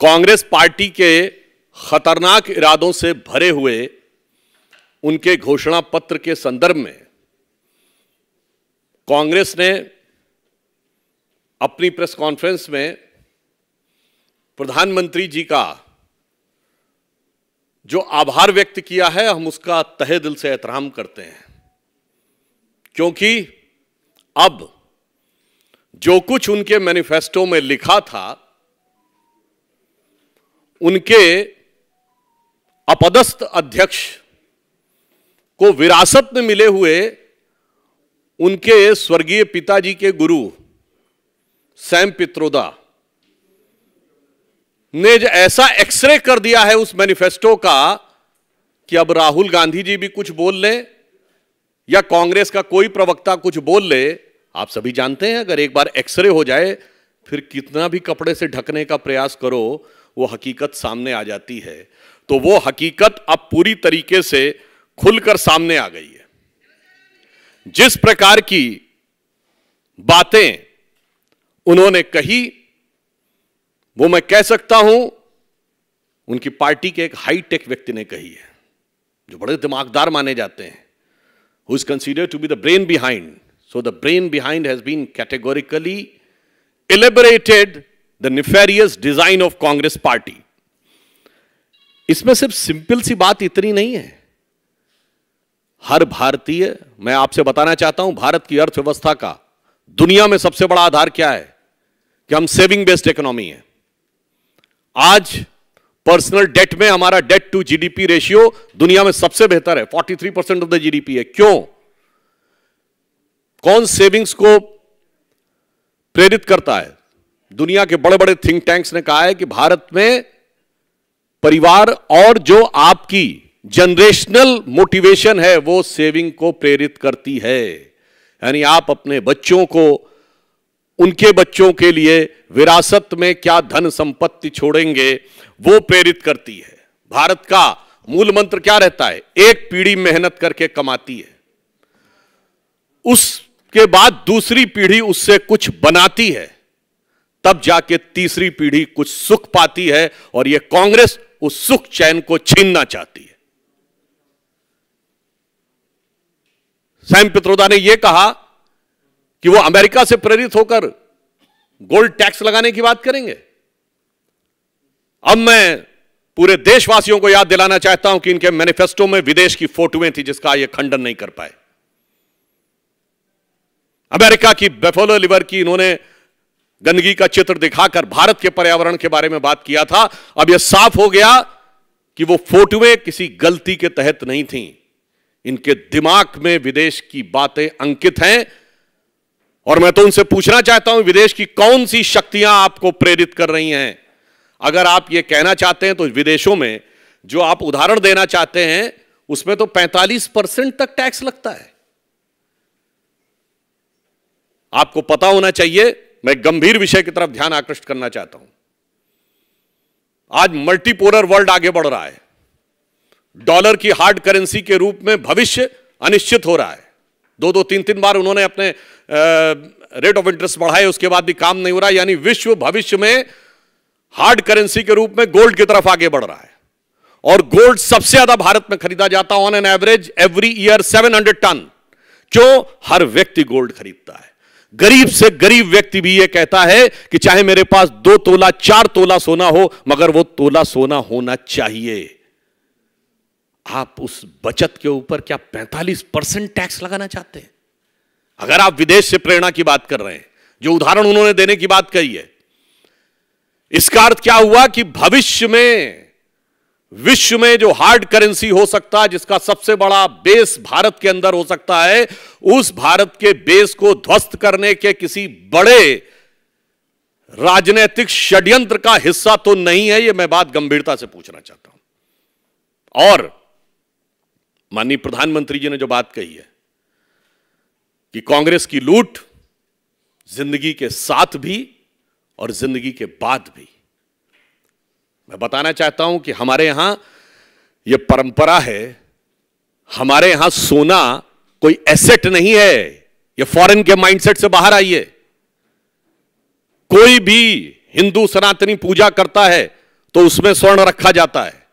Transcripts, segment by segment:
Congress party के खतरनाक इरादों से भरे हुए उनके घोषणा पत्र के संदर्भ में कांग्रेस ने अपनी प्रेस कॉन्फ्रेंस में प्रधानमंत्री जी का जो आभार व्यक्त किया है, हम उसका तहे दिल से एहतराम करते हैं, क्योंकि अब जो कुछ उनके मैनिफेस्टो में लिखा था, उनके अपदस्थ अध्यक्ष को विरासत में मिले हुए उनके स्वर्गीय पिताजी के गुरु सैम पित्रोदा ने ऐसा एक्सरे कर दिया है उस मैनिफेस्टो का कि अब राहुल गांधी जी भी कुछ बोल ले या कांग्रेस का कोई प्रवक्ता कुछ बोल ले, आप सभी जानते हैं अगर एक बार एक्सरे हो जाए फिर कितना भी कपड़े से ढकने का प्रयास करो वो हकीकत सामने आ जाती है। तो वो हकीकत अब पूरी तरीके से खुलकर सामने आ गई है। जिस प्रकार की बातें उन्होंने कही वो मैं कह सकता हूं उनकी पार्टी के एक हाईटेक व्यक्ति ने कही है, जो बड़े दिमागदार माने जाते हैं, who is considered to be the brain behind. So the brain behind has been categorically elaborated the nefarious design of Congress party. इसमें सिर्फ सिंपल सी बात इतनी नहीं है। हर भारतीय, मैं आपसे बताना चाहता हूं, भारत की अर्थव्यवस्था का दुनिया में सबसे बड़ा आधार क्या है कि हम सेविंग बेस्ड इकोनॉमी है। आज पर्सनल डेट में हमारा डेट टू जीडीपी रेशियो दुनिया में सबसे बेहतर है, 43% ऑफ द जीडीपी है। क्यों? कौन सेविंग्स को प्रेरित करता है? दुनिया के बड़े बड़े थिंक टैंक्स ने कहा है कि भारत में परिवार और जो आपकी जनरेशनल मोटिवेशन है वो सेविंग को प्रेरित करती है। यानी आप अपने बच्चों को, उनके बच्चों के लिए विरासत में क्या धन संपत्ति छोड़ेंगे वो प्रेरित करती है। भारत का मूल मंत्र क्या रहता है? एक पीढ़ी मेहनत करके कमाती है, उसके बाद दूसरी पीढ़ी उससे कुछ बनाती है, तब जाके तीसरी पीढ़ी कुछ सुख पाती है। और यह कांग्रेस उस सुख चैन को छीनना चाहती है। सैम पित्रोदा ने यह कहा कि वो अमेरिका से प्रेरित होकर गोल्ड टैक्स लगाने की बात करेंगे। अब मैं पूरे देशवासियों को याद दिलाना चाहता हूं कि इनके मैनिफेस्टो में विदेश की फोटोएं थी जिसका ये खंडन नहीं कर पाए। अमेरिका की बेफोलो लिवर की इन्होंने गंदगी का चित्र दिखाकर भारत के पर्यावरण के बारे में बात किया था। अब यह साफ हो गया कि वो फोटोएं किसी गलती के तहत नहीं थीं, इनके दिमाग में विदेश की बातें अंकित हैं। और मैं तो उनसे पूछना चाहता हूं विदेश की कौन सी शक्तियां आपको प्रेरित कर रही हैं? अगर आप यह कहना चाहते हैं तो विदेशों में जो आप उदाहरण देना चाहते हैं उसमें तो 45% तक टैक्स लगता है। आपको पता होना चाहिए, मैं गंभीर विषय की तरफ ध्यान आकृष्ट करना चाहता हूं। आज मल्टीपोलर वर्ल्ड आगे बढ़ रहा है। डॉलर की हार्ड करेंसी के रूप में भविष्य अनिश्चित हो रहा है। 2-3 बार उन्होंने अपने रेट ऑफ इंटरेस्ट बढ़ाए, उसके बाद भी काम नहीं हो रहा। यानी विश्व भविष्य में हार्ड करेंसी के रूप में गोल्ड की तरफ आगे बढ़ रहा है। और गोल्ड सबसे ज्यादा भारत में खरीदा जाता है, on an average every year 700 ton. क्यों? हर व्यक्ति गोल्ड खरीदता है। गरीब से गरीब व्यक्ति भी यह कहता है कि चाहे मेरे पास 2 तोला 4 तोला सोना हो, मगर वो तोला सोना होना चाहिए। आप उस बचत के ऊपर क्या 45% टैक्स लगाना चाहते हैं? अगर आप विदेश से प्रेरणा की बात कर रहे हैं, जो उदाहरण उन्होंने देने की बात कही है, इसका अर्थ क्या हुआ कि भविष्य में विश्व में जो हार्ड करेंसी हो सकता है, जिसका सबसे बड़ा बेस भारत के अंदर हो सकता है, उस भारत के बेस को ध्वस्त करने के किसी बड़े राजनीतिक षड्यंत्र का हिस्सा तो नहीं है। यह मैं बात गंभीरता से पूछना चाहता हूं। और माननीय प्रधानमंत्री जी ने जो बात कही है कि कांग्रेस की लूट जिंदगी के साथ भी और जिंदगी के बाद भी, मैं बताना चाहता हूं कि हमारे यहां यह परंपरा है। हमारे यहां सोना कोई एसेट नहीं है। यह फॉरेन के माइंडसेट से बाहर आइए। कोई भी हिंदू सनातनी पूजा करता है तो उसमें स्वर्ण रखा जाता है,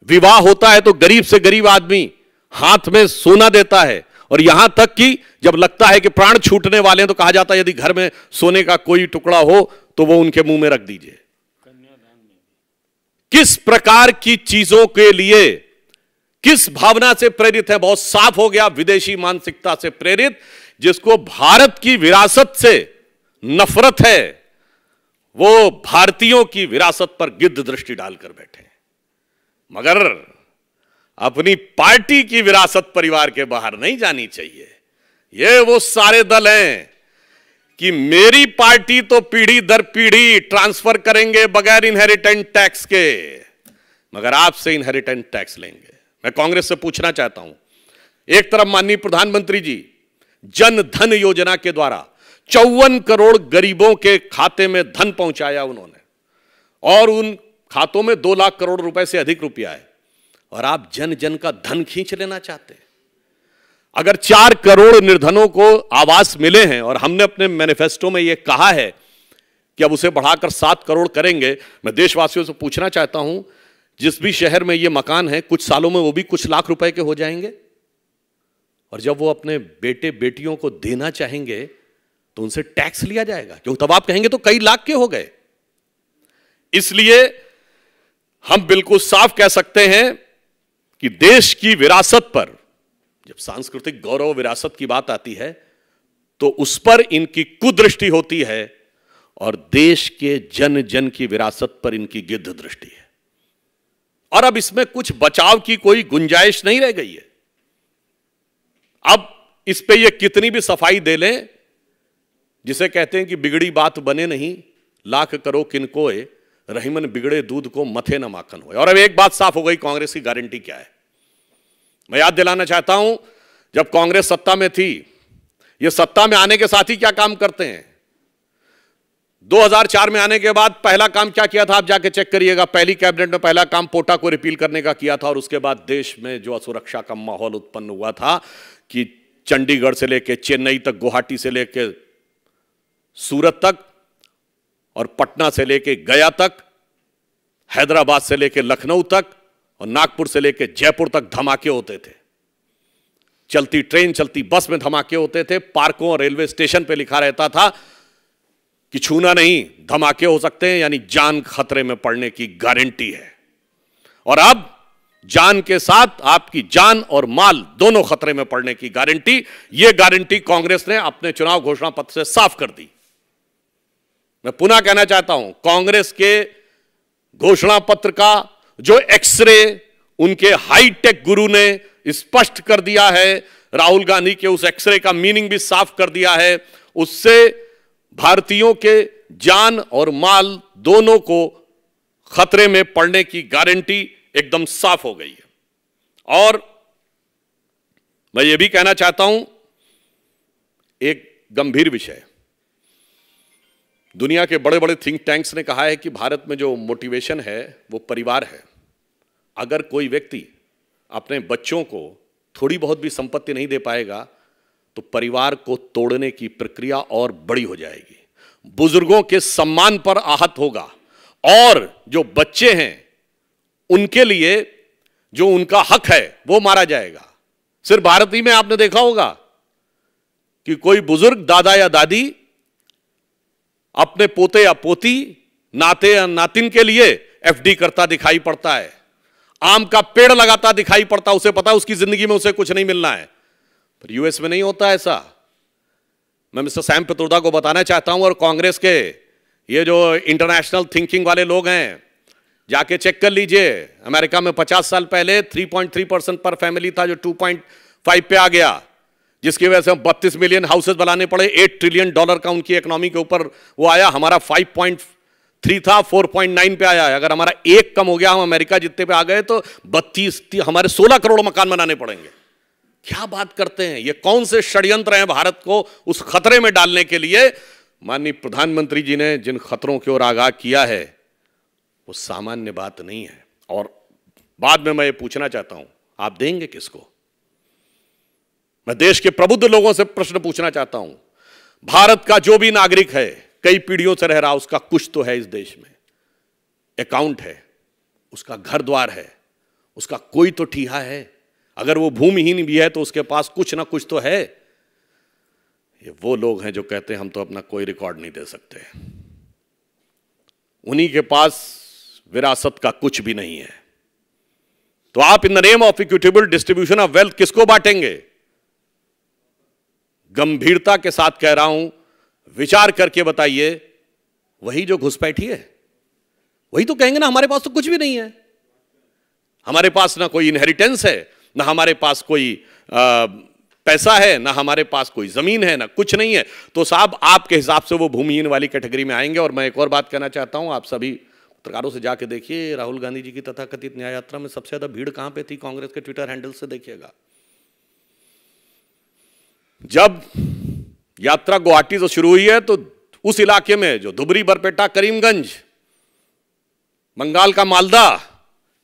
विवाह होता है तो गरीब से गरीब आदमी हाथ में सोना देता है, और यहां तक कि जब लगता है कि प्राण छूटने वाले हैं तो कहा जाता है यदि घर में सोने का कोई टुकड़ा हो तो वो उनके मुंह में रख दीजिए। किस प्रकार की चीजों के लिए, किस भावना से प्रेरित है? बहुत साफ हो गया, विदेशी मानसिकता से प्रेरित। जिसको भारत की विरासत से नफरत है वो भारतीयों की विरासत पर गिद्ध दृष्टि डालकर बैठे, मगर अपनी पार्टी की विरासत परिवार के बाहर नहीं जानी चाहिए। ये वो सारे दल हैं कि मेरी पार्टी तो पीढ़ी दर पीढ़ी ट्रांसफर करेंगे बगैर इनहेरिटेंट टैक्स के, मगर आपसे इनहेरिटेंट टैक्स लेंगे। मैं कांग्रेस से पूछना चाहता हूं, एक तरफ माननीय प्रधानमंत्री जी जन धन योजना के द्वारा 54 करोड़ गरीबों के खाते में धन पहुंचाया उन्होंने, और उन खातों में 2 लाख करोड़ रुपए से अधिक रुपया है, और आप जन जन का धन खींच लेना चाहते हैं। अगर 4 करोड़ निर्धनों को आवास मिले हैं, और हमने अपने मैनिफेस्टो में यह कहा है कि अब उसे बढ़ाकर 7 करोड़ करेंगे, मैं देशवासियों से पूछना चाहता हूं, जिस भी शहर में यह मकान है कुछ सालों में वो भी कुछ लाख रुपए के हो जाएंगे, और जब वो अपने बेटे बेटियों को देना चाहेंगे तो उनसे टैक्स लिया जाएगा, क्योंकि तब आप कहेंगे तो कई लाख के हो गए। इसलिए हम बिल्कुल साफ कह सकते हैं कि देश की विरासत पर, जब सांस्कृतिक गौरव विरासत की बात आती है तो उस पर इनकी कुदृष्टि होती है, और देश के जन जन की विरासत पर इनकी गिद्ध दृष्टि है। और अब इसमें कुछ बचाव की कोई गुंजाइश नहीं रह गई है। अब इस पे ये कितनी भी सफाई दे लें, जिसे कहते हैं कि बिगड़ी बात बने नहीं, लाख करो किनकोए, रहीमन बिगड़े दूध को मथे न माखन होए। और अब एक बात साफ हो गई, कांग्रेस की गारंटी क्या है। मैं याद दिलाना चाहता हूं, जब कांग्रेस सत्ता में थी, ये सत्ता में आने के साथ ही क्या काम करते हैं। 2004 में आने के बाद पहला काम क्या किया था, आप जाके चेक करिएगा। पहली कैबिनेट में पहला काम पोटा को रिपील करने का किया था, और उसके बाद देश में जो असुरक्षा का माहौल उत्पन्न हुआ था कि चंडीगढ़ से लेकर चेन्नई तक, गुवाहाटी से लेकर सूरत तक, और पटना से लेकर गया तक, हैदराबाद से लेकर लखनऊ तक, और नागपुर से लेकर जयपुर तक धमाके होते थे। चलती ट्रेन, चलती बस में धमाके होते थे। पार्कों और रेलवे स्टेशन पे लिखा रहता था कि छूना नहीं, धमाके हो सकते हैं, यानी जान खतरे में पड़ने की गारंटी है। और अब जान के साथ आपकी जान और माल दोनों खतरे में पड़ने की गारंटी, यह गारंटी कांग्रेस ने अपने चुनाव घोषणा पत्र से साफ कर दी। मैं पुनः कहना चाहता हूं, कांग्रेस के घोषणा पत्र का जो एक्सरे उनके हाईटेक गुरु ने स्पष्ट कर दिया है, राहुल गांधी के उस एक्सरे का मीनिंग भी साफ कर दिया है, उससे भारतीयों के जान और माल दोनों को खतरे में पड़ने की गारंटी एकदम साफ हो गई है। और मैं ये भी कहना चाहता हूं, एक गंभीर विषय, दुनिया के बड़े बड़े थिंक टैंक्स ने कहा है कि भारत में जो मोटिवेशन है वो परिवार है। अगर कोई व्यक्ति अपने बच्चों को थोड़ी बहुत भी संपत्ति नहीं दे पाएगा तो परिवार को तोड़ने की प्रक्रिया और बड़ी हो जाएगी, बुजुर्गों के सम्मान पर आहत होगा, और जो बच्चे हैं उनके लिए जो उनका हक है वो मारा जाएगा। सिर्फ भारत ही में आपने देखा होगा कि कोई बुजुर्ग दादा या दादी अपने पोते या पोती, नाते या नातिन के लिए एफडी करता दिखाई पड़ता है, आम का पेड़ लगाता दिखाई पड़ता, उसे पता उसकी जिंदगी में उसे कुछ नहीं मिलना है। पर यूएस में नहीं होता ऐसा। मैं मिस्टर सैम पित्रोदा को बताना चाहता हूं, और कांग्रेस के ये जो इंटरनेशनल थिंकिंग वाले लोग हैं, जाके चेक कर लीजिए। अमेरिका में 50 साल पहले 3.3% पर फैमिली था, जो 2.5 पे आ गया, जिसकी वजह से 32 मिलियन हाउसेस बनाने पड़े। $8 ट्रिलियन का उनकी इकोनॉमी के ऊपर वो आया। हमारा 5.3 था, 4.9 पे आया है। अगर हमारा एक कम हो गया, हम अमेरिका जितने पे आ गए, तो 32 हमारे 16 करोड़ मकान बनाने पड़ेंगे। क्या बात करते हैं, ये कौन से षड्यंत्र हैं भारत को उस खतरे में डालने के लिए। माननीय प्रधानमंत्री जी ने जिन खतरों की ओर आगाह किया है वो सामान्य बात नहीं है। और बाद में मैं ये पूछना चाहता हूं, आप देंगे किसको? मैं देश के प्रबुद्ध लोगों से प्रश्न पूछना चाहता हूं। भारत का जो भी नागरिक है, कई पीढ़ियों से रह रहा, उसका कुछ तो है इस देश में। अकाउंट है, उसका घर द्वार है, उसका कोई तो ठीहा है। अगर वो भूमिहीन भी है तो उसके पास कुछ ना कुछ तो है। ये वो लोग हैं जो कहते हैं हम तो अपना कोई रिकॉर्ड नहीं दे सकते। उन्हीं के पास विरासत का कुछ भी नहीं है। तो आप in the name of equitable distribution of wealth किसको बांटेंगे? गंभीरता के साथ कह रहा हूं, विचार करके बताइए। वही जो घुसपैठी है वही तो कहेंगे ना हमारे पास तो कुछ भी नहीं है, हमारे पास ना कोई इनहेरिटेंस है, ना हमारे पास कोई पैसा है, ना हमारे पास कोई जमीन है, ना कुछ नहीं है। तो साहब आपके हिसाब से वो भूमिहीन वाली कैटेगरी में आएंगे। और मैं एक और बात कहना चाहता हूं, आप सभी पत्रकारों से जाके देखिए, राहुल गांधी जी की तथाकथित न्याय यात्रा में सबसे ज्यादा भीड़ कहां पे थी? कांग्रेस के ट्विटर हैंडल से देखिएगा। जब यात्रा गुवाहाटी से शुरू हुई है तो उस इलाके में जो धुबरी, बरपेटा, करीमगंज, बंगाल का मालदा,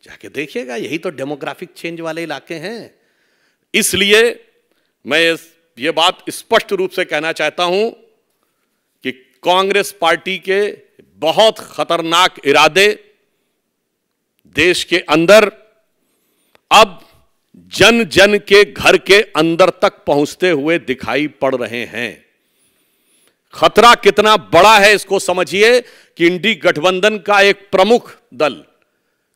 जाके देखिएगा, यही तो डेमोग्राफिक चेंज वाले इलाके हैं। इसलिए मैं ये बात स्पष्ट रूप से कहना चाहता हूं कि कांग्रेस पार्टी के बहुत खतरनाक इरादे देश के अंदर अब जन जन के घर के अंदर तक पहुंचते हुए दिखाई पड़ रहे हैं। खतरा कितना बड़ा है इसको समझिए कि इंडी गठबंधन का एक प्रमुख दल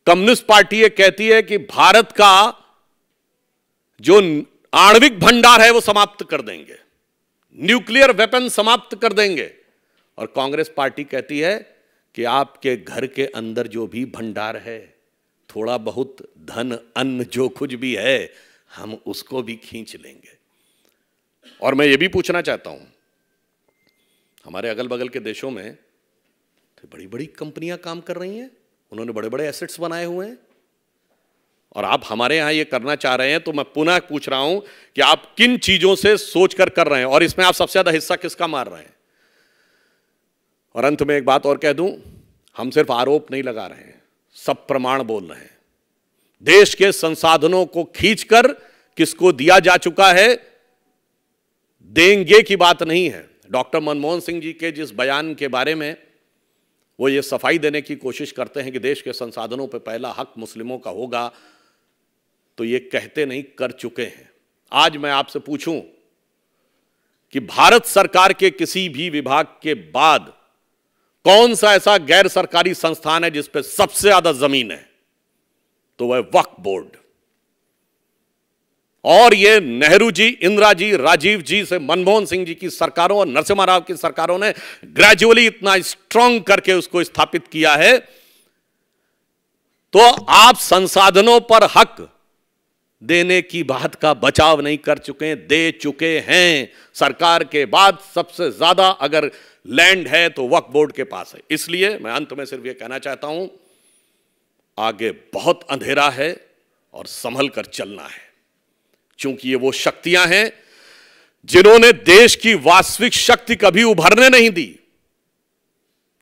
कम्युनिस्ट पार्टी ये कहती है कि भारत का जो आणविक भंडार है वो समाप्त कर देंगे, न्यूक्लियर वेपन समाप्त कर देंगे। और कांग्रेस पार्टी कहती है कि आपके घर के अंदर जो भी भंडार है, थोड़ा बहुत धन, अन्न, जो कुछ भी है, हम उसको भी खींच लेंगे। और मैं ये भी पूछना चाहता हूं, हमारे अगल बगल के देशों में तो बड़ी बड़ी कंपनियां काम कर रही हैं, उन्होंने बड़े बड़े एसेट्स बनाए हुए हैं, और आप हमारे यहां ये करना चाह रहे हैं। तो मैं पुनः पूछ रहा हूं कि आप किन चीजों से सोचकर कर रहे हैं, और इसमें आप सबसे ज्यादा हिस्सा किसका मार रहे हैं? और अंत में एक बात और कह दूं, हम सिर्फ आरोप नहीं लगा रहे हैं, सब प्रमाण बोल रहे हैं। देश के संसाधनों को खींचकर किसको दिया जा चुका है, देंगे की बात नहीं है। डॉक्टर मनमोहन सिंह जी के जिस बयान के बारे में वो ये सफाई देने की कोशिश करते हैं कि देश के संसाधनों पर पहला हक मुस्लिमों का होगा, तो ये कहते नहीं, कर चुके हैं। आज मैं आपसे पूछूं कि भारत सरकार के किसी भी विभाग के बाद कौन सा ऐसा गैर सरकारी संस्थान है जिस पे सबसे ज्यादा जमीन है? तो वह वक्फ बोर्ड। और ये नेहरू जी, इंदिरा जी, राजीव जी से मनमोहन सिंह जी की सरकारों और नरसिम्हा राव की सरकारों ने ग्रेजुअली इतना स्ट्रांग करके उसको स्थापित किया है। तो आप संसाधनों पर हक देने की बात का बचाव नहीं कर चुके, दे चुके हैं। सरकार के बाद सबसे ज्यादा अगर लैंड है तो वक्फ बोर्ड के पास है। इसलिए मैं अंत में सिर्फ यह कहना चाहता हूं, आगे बहुत अंधेरा है और संभल कर चलना है, क्योंकि ये वो शक्तियां हैं जिन्होंने देश की वास्तविक शक्ति कभी उभरने नहीं दी।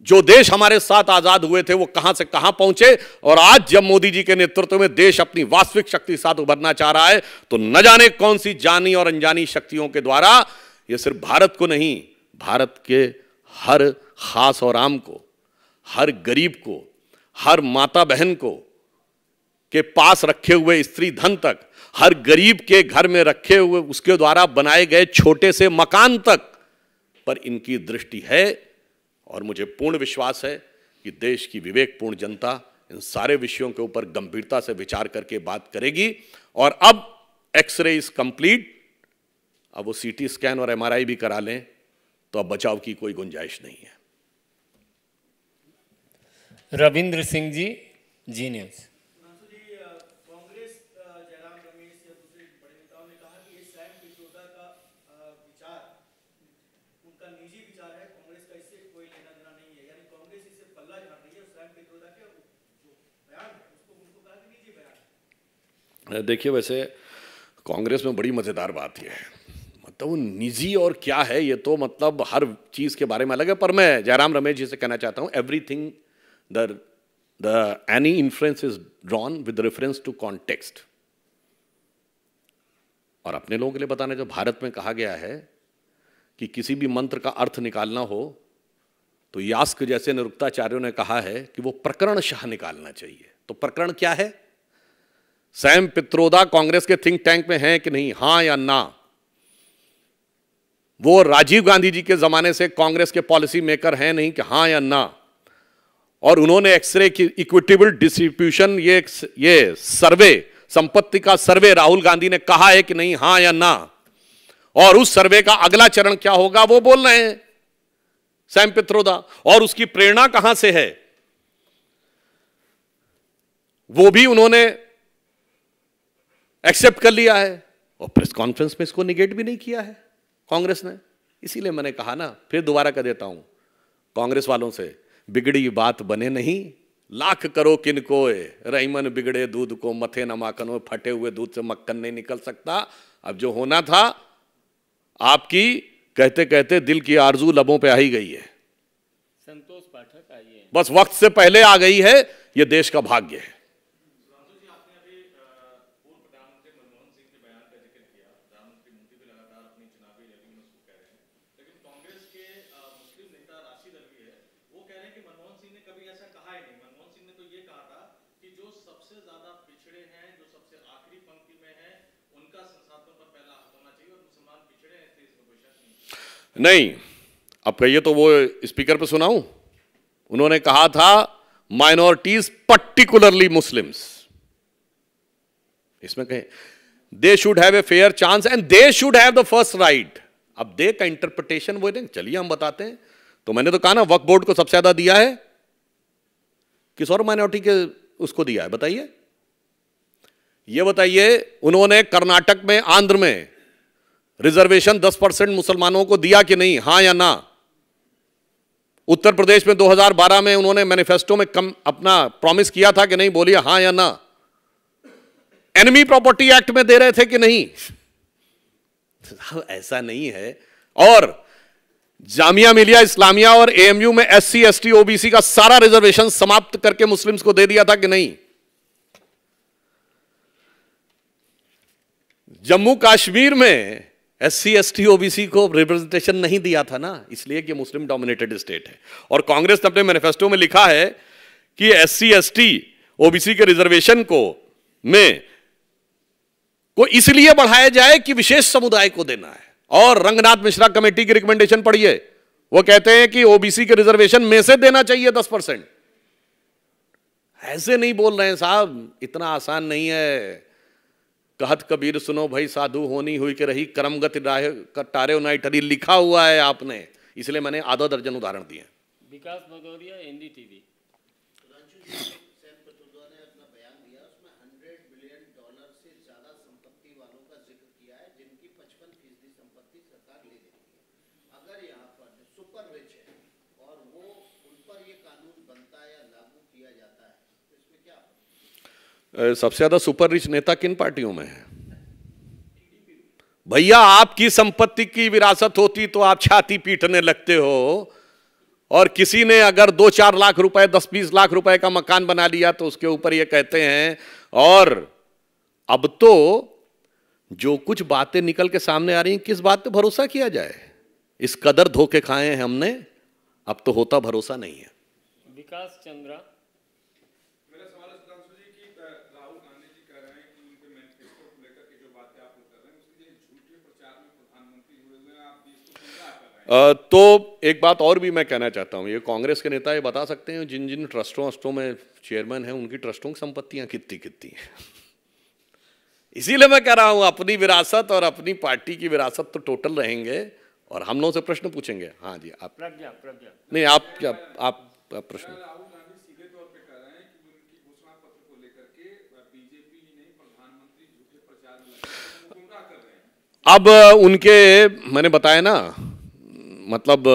जो देश हमारे साथ आजाद हुए थे वो कहां से कहां पहुंचे, और आज जब मोदी जी के नेतृत्व में देश अपनी वास्तविक शक्ति के साथ उभरना चाह रहा है, तो न जाने कौन सी जानी और अनजानी शक्तियों के द्वारा ये सिर्फ भारत को नहीं, भारत के हर खास और आम को, हर गरीब को, हर माता बहन को के पास रखे हुए स्त्री धन तक, हर गरीब के घर में रखे हुए उसके द्वारा बनाए गए छोटे से मकान तक पर इनकी दृष्टि है। और मुझे पूर्ण विश्वास है कि देश की विवेकपूर्ण जनता इन सारे विषयों के ऊपर गंभीरता से विचार करके बात करेगी। और अब एक्सरे इज कंप्लीट, अब वो सीटी स्कैन और एमआरआई भी करा लें तो अब बचाव की कोई गुंजाइश नहीं है। रविंद्र सिंह जी, जी न्यूज़। देखिए, वैसे कांग्रेस में बड़ी मजेदार बात यह है, मतलब वो निजी और क्या है, ये तो मतलब हर चीज के बारे में अलग है। पर मैं जयराम रमेश जी से कहना चाहता हूं, everything the any influence is drawn with reference to context. और अपने लोगों के लिए बताने, जो भारत में कहा गया है कि किसी भी मंत्र का अर्थ निकालना हो तो यास्क जैसे निरुक्ताचार्यों ने कहा है कि वो प्रकरण शाह निकालना चाहिए। तो प्रकरण क्या है? सैम पित्रोदा कांग्रेस के थिंक टैंक में हैं कि नहीं, हां या ना? वो राजीव गांधी जी के जमाने से कांग्रेस के पॉलिसी मेकर हैं नहीं, कि हां या ना? और उन्होंने एक्सरे की इक्विटेबल डिस्ट्रीब्यूशन, ये सर्वे, संपत्ति का सर्वे राहुल गांधी ने कहा है कि नहीं, हां या ना? और उस सर्वे का अगला चरण क्या होगा वो बोल रहे हैं सैम पित्रोदा। और उसकी प्रेरणा कहां से है वो भी उन्होंने एक्सेप्ट कर लिया है, और प्रेस कॉन्फ्रेंस में इसको निगेट भी नहीं किया है कांग्रेस ने। इसीलिए मैंने कहा ना, फिर दोबारा कह देता हूं कांग्रेस वालों से, बिगड़ी बात बने नहीं, लाख करो किनको रहीमन बिगड़े दूध को मथे न माखन हो, फटे हुए दूध से मक्खन नहीं निकल सकता। अब जो होना था, आपकी कहते कहते दिल की आरजू लबों पे आ ही गई है। संतोष पाठक आइए, बस वक्त से पहले आ गई है, यह देश का भाग्य है। नहीं, अब कहिए तो वो स्पीकर पे सुनाऊं? उन्होंने कहा था माइनॉरिटीज पर्टिकुलरली मुस्लिम्स, इसमें कहें they should have a fair chance and they should have the first right. अब दे का इंटरप्रिटेशन वो दें, चलिए हम बताते हैं। तो मैंने तो कहा ना, वक्फ बोर्ड को सबसे ज्यादा दिया है, किस और माइनॉरिटी के उसको दिया है बताइए? ये बताइए, उन्होंने कर्नाटक में, आंध्र में रिजर्वेशन 10% मुसलमानों को दिया कि नहीं, हां या ना? उत्तर प्रदेश में 2012 में उन्होंने मैनिफेस्टो में कम अपना प्रॉमिस किया था कि नहीं, बोलिए हां या ना? एनिमी प्रॉपर्टी एक्ट में दे रहे थे कि नहीं? ऐसा नहीं है। और जामिया मिलिया इस्लामिया और एएमयू में SC ST OBC का सारा रिजर्वेशन समाप्त करके मुस्लिम्स को दे दिया था कि नहीं? जम्मू कश्मीर में SC ST OBC को रिप्रेजेंटेशन नहीं दिया था ना, इसलिए कि मुस्लिम डोमिनेटेड स्टेट है। और कांग्रेस ने अपने मैनिफेस्टो में लिखा है कि SC ST OBC के रिजर्वेशन को इसलिए बढ़ाया जाए कि विशेष समुदाय को देना है। और रंगनाथ मिश्रा कमेटी की रिकमेंडेशन पढ़िए, वो कहते हैं कि OBC के रिजर्वेशन में से देना चाहिए 10%। ऐसे नहीं बोल रहे हैं साहब, इतना आसान नहीं है। कहत कबीर सुनो भाई, साधु होनी हुई के रही, करमगति टारे नाई टरी, लिखा हुआ है आपने, इसलिए मैंने आधा दर्जन उदाहरण दिए। विकास भदौरिया, NDTV। सबसे ज्यादा सुपर रिच नेता किन पार्टियों में है? भैया, आपकी संपत्ति की विरासत होती तो आप छाती पीटने लगते हो, और किसी ने अगर 2-4 लाख रुपए, 10-20 लाख रुपए का मकान बना लिया तो उसके ऊपर ये कहते हैं। और अब तो जो कुछ बातें निकल के सामने आ रही हैं, किस बात पे भरोसा किया जाए? इस कदर धोखे खाए हैं हमने, अब तो होता भरोसा नहीं है। विकास चंद्रा। तो एक बात और भी मैं कहना चाहता हूं, ये कांग्रेस के नेता ये बता सकते हैं जिन जिन ट्रस्टों में चेयरमैन हैं, उनकी ट्रस्टों की संपत्तियां कितनी कितनी हैं। इसीलिए मैं कह रहा हूं, अपनी विरासत और अपनी पार्टी की विरासत तो टोटल रहेंगे, और हम लोगों से प्रश्न पूछेंगे। हाँ जी, आप। प्रज्ञा नहीं, आप क्या, आप प्रश्न। अब उनके, मैंने बताया ना, मतलब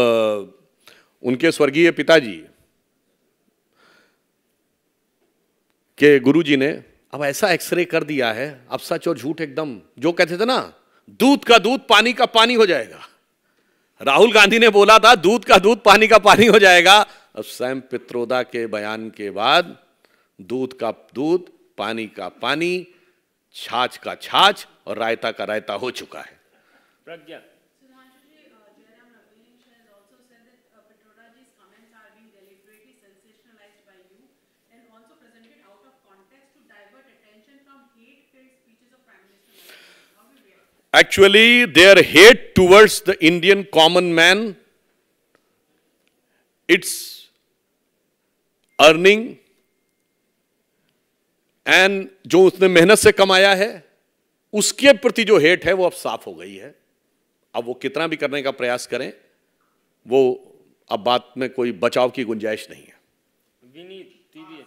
उनके स्वर्गीय पिताजी के गुरुजी ने अब ऐसा एक्सरे कर दिया है, अब सच और झूठ एकदम, जो कहते थे ना, दूध का दूध पानी का पानी हो जाएगा। राहुल गांधी ने बोला था दूध का दूध पानी का पानी हो जाएगा। अब सैम पित्रोदा के बयान के बाद दूध का दूध, पानी का पानी, छाछ का छाछ और रायता का रायता हो चुका है। प्रज्ञा। Jayram Ramesh has also said that Pitrodaji's comments Actually, their hate towards the Indian common man, its earning and जो उसने मेहनत से कमाया है, उसके प्रति जो हेट है वो अब साफ हो गई है। अब वो कितना भी करने का प्रयास करें, वो अब बात में कोई बचाव की गुंजाइश नहीं है। विनीत टीवीएस।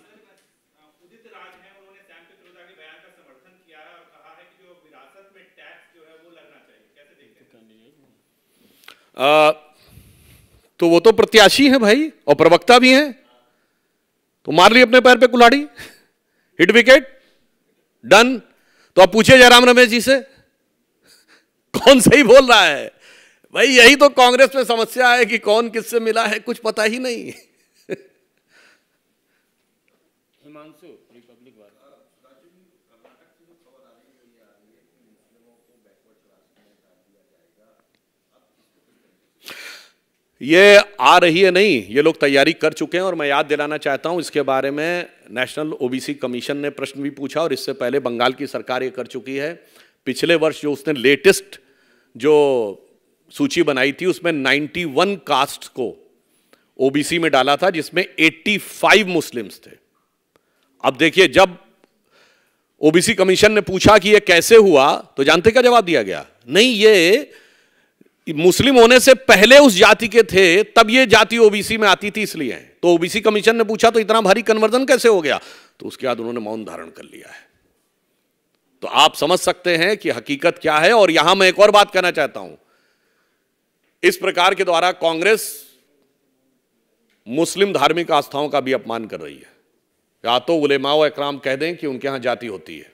उदित राज हैं, उन्होंने सैम पित्रोदा के बयान का समर्थन किया है और कहा है कि जो विरासत में टैक्स जो है वो लगना चाहिए, कैसे देखते हैं? तो वो तो प्रत्याशी हैं भाई और प्रवक्ता भी हैं, तो मार ली अपने पैर पे कुल्हाड़ी, हिट विकेट, डन। तो अब पूछिए जयराम रमेश जी से, कौन सही बोल रहा है? भाई यही तो कांग्रेस में समस्या है कि कौन किससे मिला है कुछ पता ही नहीं। हिमांशु रिपब्लिक वाला। ये आ रही है नहीं, ये लोग तैयारी कर चुके हैं और मैं याद दिलाना चाहता हूं इसके बारे में। नेशनल ओबीसी कमीशन ने प्रश्न भी पूछा और इससे पहले बंगाल की सरकार ये कर चुकी है। पिछले वर्ष जो उसने लेटेस्ट जो सूची बनाई थी उसमें 91 कास्ट को ओबीसी में डाला था, जिसमें 85 मुस्लिम्स थे। अब देखिए, जब ओबीसी कमीशन ने पूछा कि ये कैसे हुआ, तो जानते क्या जवाब दिया गया? नहीं, ये मुस्लिम होने से पहले उस जाति के थे, तब ये जाति ओबीसी में आती थी इसलिए। तो ओबीसी कमीशन ने पूछा तो इतना भारी कन्वर्जन कैसे हो गया? तो उसके बाद उन्होंने मौन धारण कर लिया है। तो आप समझ सकते हैं कि हकीकत क्या है। और यहां मैं एक और बात कहना चाहता हूं, इस प्रकार के द्वारा कांग्रेस मुस्लिम धार्मिक आस्थाओं का भी अपमान कर रही है। या तो उलेमा व इकराम कह दें कि उनके यहां जाति होती है,